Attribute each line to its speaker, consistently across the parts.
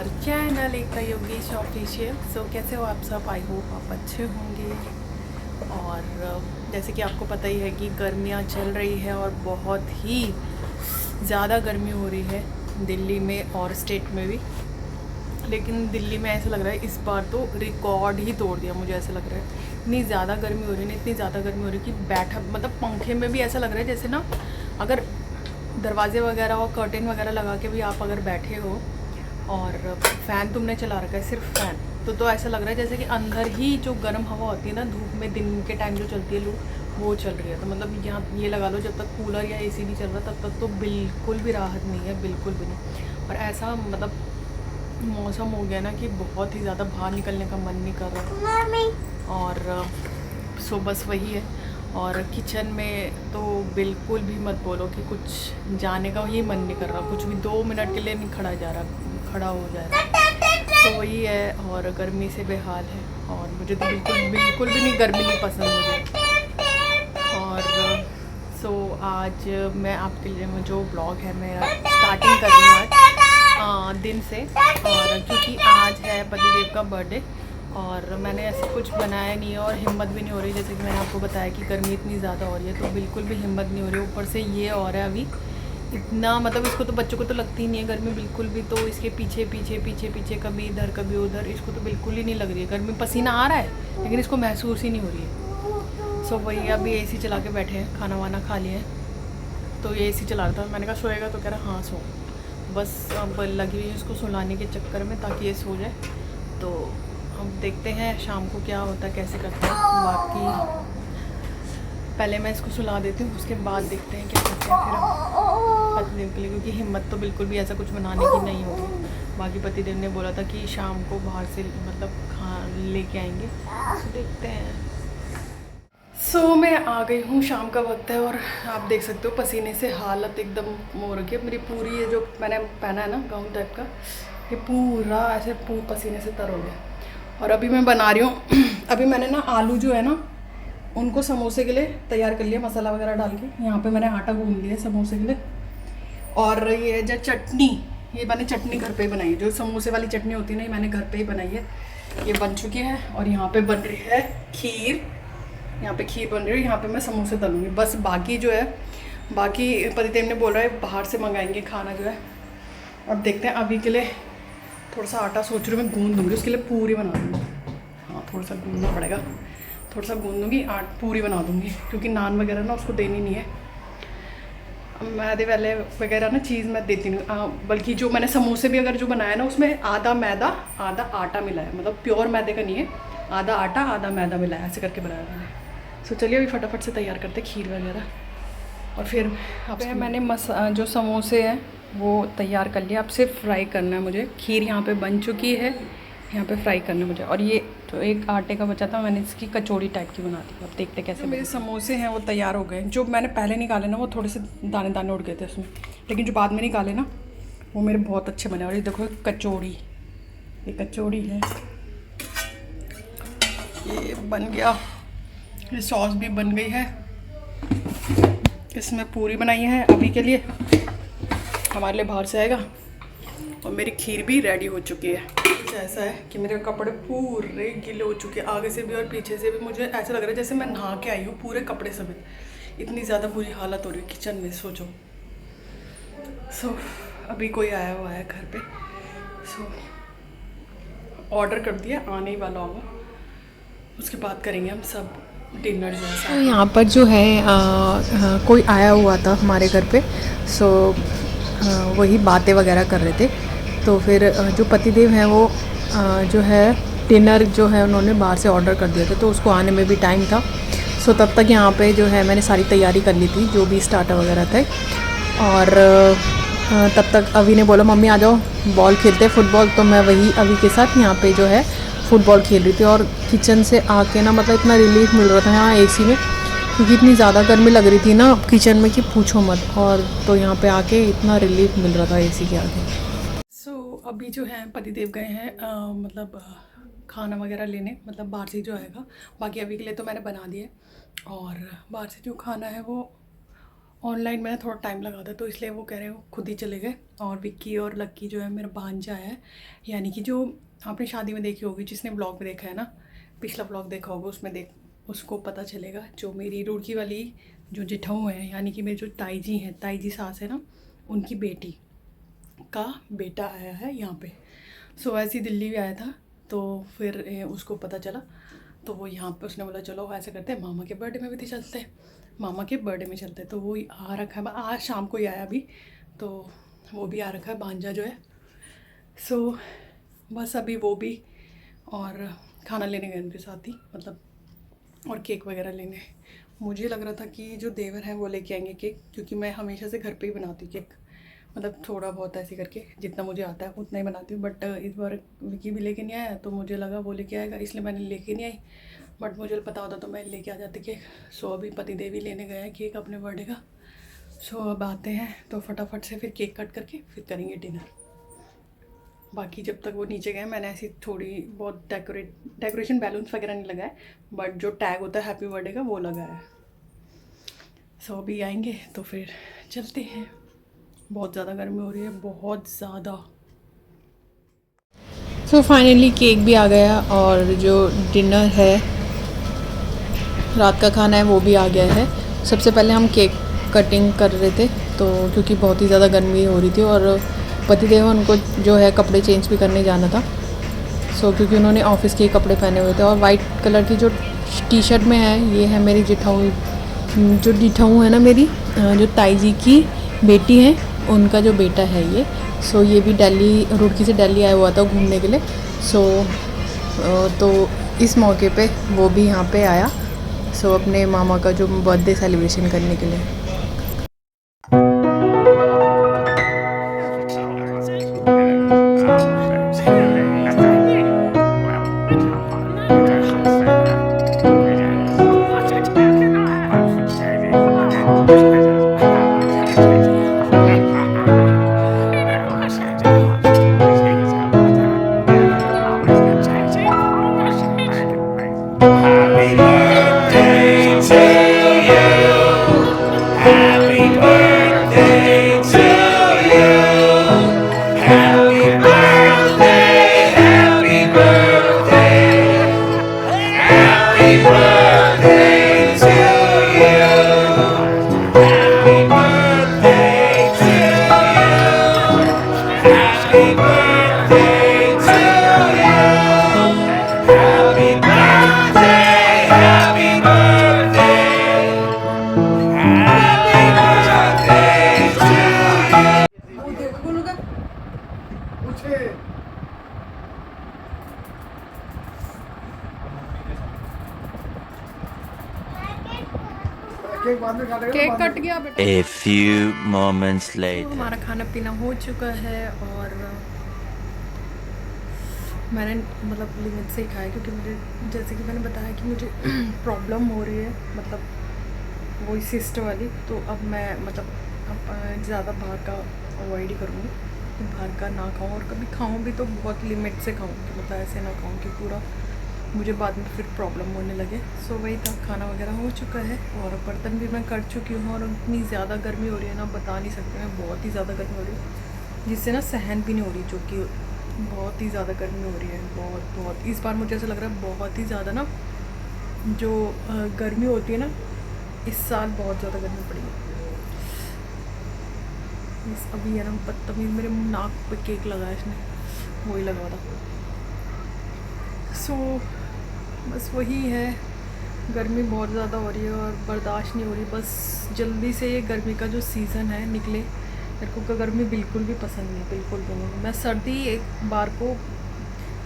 Speaker 1: Our channel Ekta Yogesh official. So कैसे हो आप सब? आई होप आप अच्छे होंगे। और जैसे कि आपको पता ही है कि गर्मियाँ चल रही है और बहुत ही ज़्यादा गर्मी हो रही है दिल्ली में और स्टेट में भी। लेकिन दिल्ली में ऐसा लग रहा है इस बार तो रिकॉर्ड ही तोड़ दिया, मुझे ऐसा लग रहा है। इतनी ज़्यादा गर्मी हो रही है, इतनी ज़्यादा गर्मी हो रही है कि बैठा मतलब पंखे में भी ऐसा लग रहा है जैसे ना अगर दरवाजे वगैरह और कर्टेन वगैरह लगा के भी आप अगर बैठे हो और फ़ैन तुमने चला रखा है, सिर्फ फ़ैन, तो ऐसा लग रहा है जैसे कि अंदर ही जो गर्म हवा होती है ना धूप में दिन के टाइम जो चलती है लू, वो चल रही है। तो मतलब यहाँ ये लगा लो जब तक कूलर या एसी नहीं चल रहा तब तक तो बिल्कुल भी राहत नहीं है, बिल्कुल भी नहीं। और ऐसा मतलब मौसम हो गया ना कि बहुत ही ज़्यादा बाहर निकलने का मन नहीं कर रहा। और सो बस वही है। और किचन में तो बिल्कुल भी मत बोलो कि कुछ जाने का ही मन नहीं कर रहा, कुछ भी 2 मिनट के लिए नहीं खड़ा हो जा रहा। तो वही है। और गर्मी से बेहाल है और मुझे तो बिल्कुल भी नहीं, गर्मी नहीं पसंद मुझे। और सो आज मैं आपके लिए जो ब्लॉग है मेरा स्टार्टिंग कर रही हूँ आज दिन से। और क्योंकि आज है पतिदेव का बर्थडे और मैंने ऐसा कुछ बनाया नहीं है और हिम्मत भी नहीं हो रही, जैसे कि मैंने आपको बताया कि गर्मी इतनी ज़्यादा हो रही है तो बिल्कुल भी हिम्मत नहीं हो रही। ऊपर से ये और है अभी इतना, मतलब इसको तो बच्चों को तो लगती ही नहीं है गर्मी बिल्कुल भी, तो इसके पीछे पीछे पीछे पीछे कभी इधर कभी उधर, इसको तो बिल्कुल ही नहीं लग रही है गर्मी। पसीना आ रहा है लेकिन इसको महसूस ही नहीं हो रही है। सो वही अभी एसी चला के बैठे हैं, खाना वाना खा लिए हैं तो ये एसी चला रहा था। मैंने कहा सोएगा तो कह रहा हाँ सो। बस अब लगी हुई है इसको सुलाने के चक्कर में ताकि ये सो जाए। तो अब देखते हैं शाम को क्या होता है, कैसे करते हैं। बाकी पहले मैं इसको सुला देती हूँ, उसके बाद देखते हैं क्या करते हैं फिर पतिदेव के लिए, क्योंकि हिम्मत तो बिल्कुल भी ऐसा कुछ बनाने की नहीं होगी। बाकी पतिदेव ने बोला था कि शाम को बाहर से मतलब लेके आएंगे, तो देखते हैं। सो मैं आ गई हूँ, शाम का वक्त है और आप देख सकते हो पसीने से हालत एकदम हो रखी है मेरी पूरी। ये जो मैंने पहना है ना गाउन टाइप का, ये पूरा ऐसे पसीने से तर हो गया। और अभी मैं बना रही हूँ अभी मैंने ना आलू जो है ना उनको समोसे के लिए तैयार कर लिया, मसाला वगैरह डाल के। यहाँ पे मैंने आटा गूंद लिया समोसे के लिए। और ये जो चटनी, ये मैंने चटनी घर पे ही बनाई है, जो समोसे वाली चटनी होती है ना, ये मैंने घर पे ही बनाई है। ये बन चुकी है और यहाँ पे बन रही है खीर। यहाँ पे खीर बन रही है, यहाँ पे मैं समोसे तलूँगी बस। बाकी जो है, बाकी पतिदेव ने बोल रहा है बाहर से मंगाएंगे खाना जो है। अब देखते हैं, अभी के लिए थोड़ा सा आटा सोच रही हूँ मैं गूंद दूँगी, उसके लिए पूरी बना दूँगी। हाँ थोड़ा सा गूंदना पड़ेगा, थोड़ा सा गूंद दूँगी, पूरी बना दूँगी, क्योंकि नान वगैरह ना उसको देनी नहीं है। मैदे वाले वगैरह ना चीज़ मैं देती नहीं, बल्कि जो मैंने समोसे भी अगर जो बनाया ना उसमें आधा मैदा आधा आटा मिला है, मतलब प्योर मैदे का नहीं है, आधा आटा आधा मैदा मिला है, ऐसे करके बनाया मैंने। सो चलिए अभी फटाफट से तैयार करते खीर वगैरह। और फिर अब मैंने जो समोसे हैं वो तैयार कर लिया, अब सिर्फ फ्राई करना है मुझे। खीर यहाँ पे बन चुकी है, यहाँ पे फ्राई करना है मुझे। और ये जो एक आटे का बचा था मैंने इसकी कचौड़ी टाइप की बना दी। अब देखते कैसे। मेरे समोसे हैं वो तैयार हो गए। जो मैंने पहले निकाले ना वो थोड़े से दाने दाने उड़ गए थे उसमें, लेकिन जो बाद में निकाले ना वो मेरे बहुत अच्छे बने। और ये देखो कचौड़ी, ये कचौड़ी है, ये बन गया। ये सॉस भी बन गई है, इसमें पूरी बनाई है अभी के लिए, हमारे लिए बाहर से आएगा। और मेरी खीर भी रेडी हो चुकी है। कुछ ऐसा है कि मेरे कपड़े पूरे गीले हो चुके हैं, आगे से भी और पीछे से भी। मुझे ऐसा लग रहा है जैसे मैं नहा के आई हूँ पूरे कपड़े समेत, इतनी ज़्यादा बुरी हालत हो रही है किचन में, सोचो। सो अभी कोई आया हुआ है घर पे, सो ऑर्डर कर दिया, आने ही वाला होगा, उसके बाद करेंगे हम सब डिनर जो है। तो यहाँ पर जो है कोई आया हुआ था हमारे घर पे, सो वही बातें वगैरह कर रहे थे। तो फिर जो पतिदेव हैं वो जो है डिनर जो है उन्होंने बाहर से ऑर्डर कर दिया था, तो उसको आने में भी टाइम था। सो तब तक यहाँ पे जो है मैंने सारी तैयारी कर ली थी, जो भी स्टार्टर वगैरह थे। और तब तक अभी ने बोला मम्मी आ जाओ बॉल खेलते हैं फुटबॉल, तो मैं वही अभी के साथ यहाँ पे जो है फुटबॉल खेल रही थी। और किचन से आके ना मतलब इतना रिलीफ मिल रहा था यहाँ एसी में, क्योंकि इतनी ज़्यादा गर्मी लग रही थी ना किचन में कि पूछो मत। और तो यहाँ पे आके इतना रिलीफ मिल रहा था एसी के आगे। सो अभी जो है पतिदेव गए हैं मतलब खाना वगैरह लेने, मतलब बाहर से जो आएगा। बाकी अभी के लिए तो मैंने बना दिया, और बाहर से जो खाना है वो ऑनलाइन में थोड़ा टाइम लगा था, तो इसलिए वो कह रहे हैं वो खुद ही चले गए। और विक्की और लक्की जो है मेरा भांजा है, यानी कि जो आपने शादी में देखी होगी, जिसने ब्लॉग में देखा है ना, पिछला ब्लॉग देखा होगा, उसमें देख उसको पता चलेगा। जो मेरी रुड़की वाली जो जिठाऊ है, यानी कि मेरी जो ताई जी हैं, ताई जी सास है ना, उनकी बेटी का बेटा आया है यहाँ पे। सो ऐसे ही दिल्ली भी आया था, तो फिर उसको पता चला, तो वो यहाँ पे उसने बोला चलो ऐसे करते हैं, मामा के बर्थडे में भी तो चलते हैं, मामा के बर्थडे में चलते हैं। तो वो आ रखा है, आज शाम को ही आया अभी, तो वो भी आ रखा है भांजा जो है। सो बस अभी वो भी और खाना लेने गए उनके साथ ही, मतलब, और केक वगैरह लेने। मुझे लग रहा था कि जो देवर हैं वो लेके आएंगे केक, क्योंकि मैं हमेशा से घर पे ही बनाती हूँ केक, मतलब थोड़ा बहुत ऐसे करके जितना मुझे आता है उतना ही बनाती हूँ। बट इस बार विकी भी लेके नहीं आया, तो मुझे लगा वो लेके आएगा, इसलिए मैंने लेके नहीं आई। बट मुझे पता होता तो मैं लेके आ जाती केक। सो अभी पति देवी लेने गए हैं केक अपने बर्थडे का। सो अब आते हैं तो फटाफट से फिर केक कट करके फिर करेंगे डिनर। बाकी जब तक वो नीचे गए मैंने ऐसी थोड़ी बहुत डेकोरेशन बैलून्स वगैरह नहीं लगाए, बट जो टैग होता है हैप्पी बर्थडे का वो लगाया है। सो अभी आएंगे तो फिर चलते हैं। बहुत ज़्यादा गर्मी हो रही है, बहुत ज़्यादा। सो फाइनली केक भी आ गया और जो डिनर है, रात का खाना है, वो भी आ गया है। सबसे पहले हम केक कटिंग कर रहे थे, तो क्योंकि बहुत ही ज़्यादा गर्मी हो रही थी और पतिदेव उनको जो है कपड़े चेंज भी करने जाना था। सो क्योंकि उन्होंने ऑफिस के कपड़े पहने हुए थे, और वाइट कलर की जो टी शर्ट में है, ये है मेरी जिठाऊ, जो जिठाऊ है ना मेरी, जो ताई जी की बेटी है, उनका जो बेटा है ये। सो ये भी दिल्ली, रुड़की से दिल्ली आया हुआ था घूमने के लिए। सो तो इस मौके पे वो भी यहाँ पे आया, सो अपने मामा का जो बर्थडे सेलिब्रेशन करने के लिए। केक कट गया बेटा।
Speaker 2: A few moments later.
Speaker 1: हमारा खाना पीना हो चुका है और मैंने मतलब लिमिट से ही खाया, क्योंकि मुझे, जैसे कि मैंने बताया कि मुझे प्रॉब्लम हो रही है, मतलब वही सिस्ट वाली। तो अब मैं मतलब अब ज़्यादा बाहर का अवॉइड ही करूँगी, बाहर का ना खाऊँ, और कभी खाऊँ भी तो बहुत लिमिट से खाऊँ, कि मतलब ऐसे ना खाऊँ कि पूरा मुझे बाद में फिर प्रॉब्लम होने लगे। सो वही था, खाना वगैरह हो चुका है और बर्तन भी मैं कर चुकी हूँ। और इतनी ज़्यादा गर्मी हो रही है ना, बता नहीं सकती मैं, बहुत ही ज़्यादा गर्मी हो रही है, जिससे ना सहन भी नहीं हो रही, जो कि बहुत ही ज़्यादा गर्मी हो रही है, बहुत। इस बार मुझे ऐसा लग रहा है बहुत ही ज़्यादा ना, जो गर्मी होती है ना, इस साल बहुत ज़्यादा गर्मी पड़ी है। अभी है ना बदतमीज़ मेरे नाक पे केक लगाया इसने, वही लगा था। सो बस वही है, गर्मी बहुत ज़्यादा हो रही है और बर्दाश्त नहीं हो रही। बस जल्दी से ये गर्मी का जो सीज़न है निकले। मेरे को गर्मी बिल्कुल भी पसंद नहीं, बिल्कुल भी नहीं। मैं सर्दी एक बार को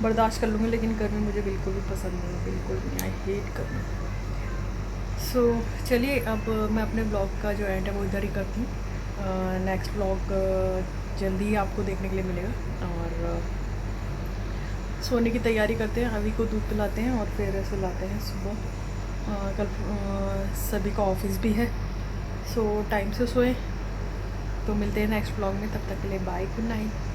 Speaker 1: बर्दाश्त कर लूँगी, लेकिन गर्मी मुझे बिल्कुल भी पसंद नहीं है, बिल्कुल नहीं। आई हेट गर्मी। सो चलिए अब मैं अपने ब्लॉग का जो एंड है वो इधर ही करती हूँ। नेक्स्ट ब्लॉग जल्दी ही आपको देखने के लिए मिलेगा। और सोने की तैयारी करते हैं, अभी को दूध पिलाते हैं और फिर सुलाते हैं सुबह। कल सभी का ऑफिस भी है, सो टाइम से सोए। तो मिलते हैं नेक्स्ट ब्लॉग में, तब तक के लिए बाय, गुड नाइट।